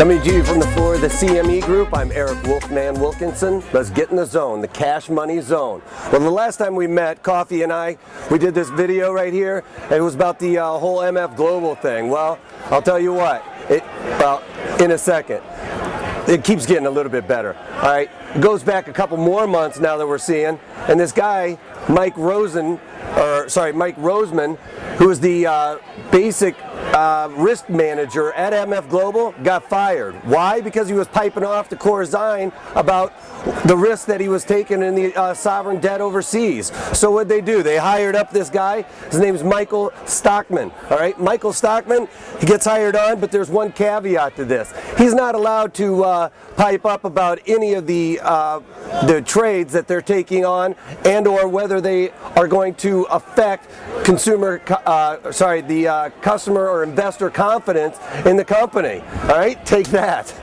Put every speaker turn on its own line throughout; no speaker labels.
Coming to you from the floor of the CME Group, I'm Eric Wolfman Wilkinson. Let's get in the zone, the cash money zone. Well, the last time we met, Coffee and I, we did this video right here. It was about the whole MF Global thing. Well, I'll tell you what, in a second. It keeps getting a little bit better. All right, it goes back a couple more months now that we're seeing, and this guy, Mike Roseman, who is the basic risk manager at MF Global, got fired. Why? Because he was piping off to Corzine about the risk that he was taking in the sovereign debt overseas. So what'd they do? They hired up this guy. His name is Michael Stockman. All right, Michael Stockman, he gets hired on, but there's one caveat to this. He's not allowed to pipe up about any of the trades that they're taking on, and or whether they are going to affect the customer or investor confidence in the company. All right, take that.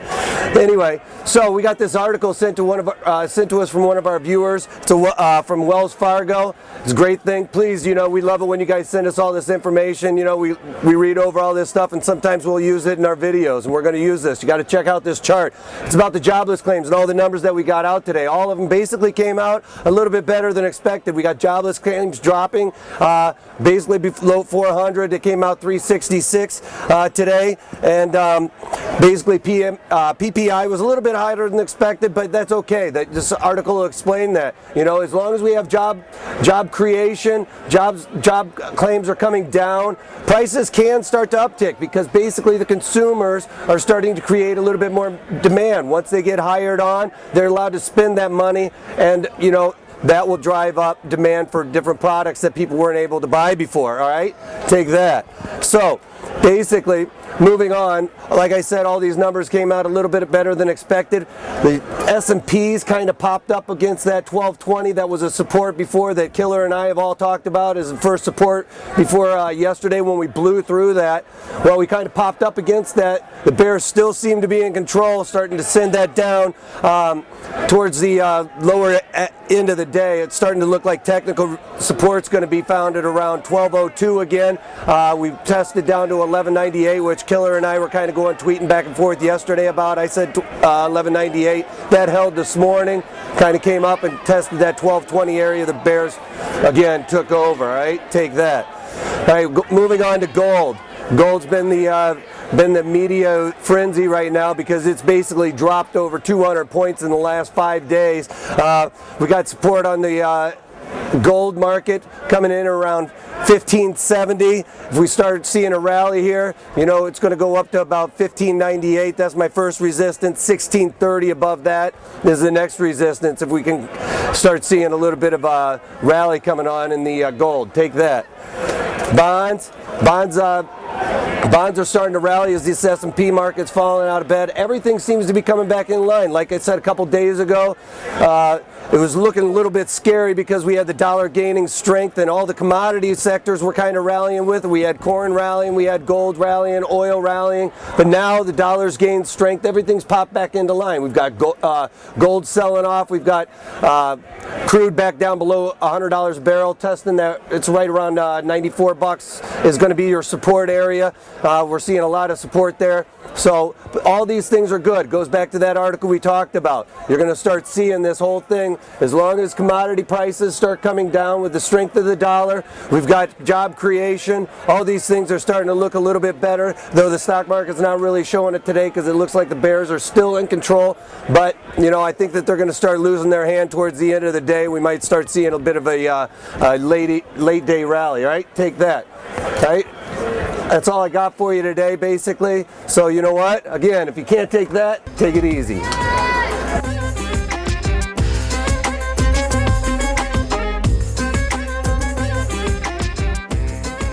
Anyway, so we got this article sent to us from one of our viewers, from Wells Fargo. It's a great thing. Please, we love it when you guys send us all this information. We read over all this stuff, and sometimes we'll use it in our videos, and we're going to use this. You got to check out this chart. It's about the jobless claims and all the numbers that we got out today. All of them basically came out a little bit better than expected. We got jobless claims dropping basically below 400. It came out 366 today, and basically PPI was a little bit higher than expected, but that's okay. This article will explain that. As long as we have job creation, job claims are coming down, prices can start to uptick because basically the consumers are starting to create a little bit more demand. Once they get hired on, they're allowed to spend that money, and that will drive up demand for different products that people weren't able to buy before. All right, take that. So basically, moving on, like I said, all these numbers came out a little bit better than expected. The S&Ps kind of popped up against that 1220 that was a support before, that Killer and I have all talked about as the first support before yesterday when we blew through that. Well, we kind of popped up against that. The bears still seem to be in control, starting to send that down towards the lower end of the day. It's starting to look like technical support's going to be found at around 1202 again. We tested down to 1198, which Killer and I were kind of tweeting back and forth yesterday about. I said 1198. That held this morning, kind of came up and tested that 1220 area. The bears again took over. All right, take that. All right, moving on to gold. Gold's been the media frenzy right now because it's basically dropped over 200 points in the last 5 days. We got support on the gold market coming in around 1570. If we start seeing a rally here, it's going to go up to about 1598. That's my first resistance. 1630 above that is the next resistance. If we can start seeing a little bit of a rally coming on in the gold, take that. Bonds are starting to rally as this S&P market's falling out of bed. Everything seems to be coming back in line. Like I said a couple days ago, it was looking a little bit scary because we had the dollar gaining strength and all the commodity sectors were kind of rallying with. We had corn rallying, we had gold rallying, oil rallying, but now the dollar's gained strength. Everything's popped back into line. We've got gold selling off. We've got crude back down below $100 a barrel, testing that it's right around 94 bucks is going to be your support area. We're seeing a lot of support there. So all these things are good. Goes back to that article we talked about. You're going to start seeing this whole thing as long as commodity prices start coming down with the strength of the dollar. We've got job creation. All these things are starting to look a little bit better, though the stock market's not really showing it today because it looks like the bears are still in control. But I think that they're going to start losing their hand towards the end of the day. We might start seeing a bit of a late day rally. All right, take that. All right. That's all I got for you today, basically. So you know what? Again, if you can't take that, take it easy.